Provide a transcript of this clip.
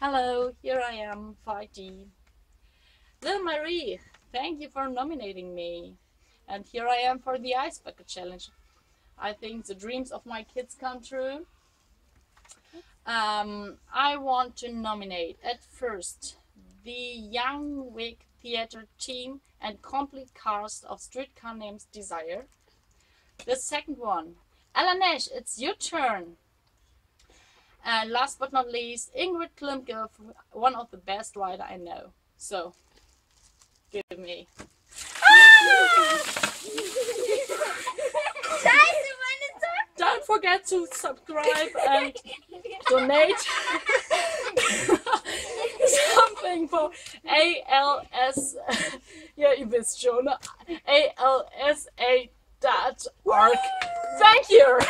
Hello, here I am, 5D. Little Marie, thank you for nominating me. And here I am for the Ice Bucket Challenge. I think the dreams of my kids come true. I want to nominate at first the Young Wig Theatre team and complete cast of Streetcar Named Desire. The second one, Ella Nash, it's your turn. And last but not least, Ingrid Klimke, one of the best writer I know. So, give me. Don't forget to subscribe and donate something for ALS. Ja, ihr wisst schon, ALSA.org. Thank you.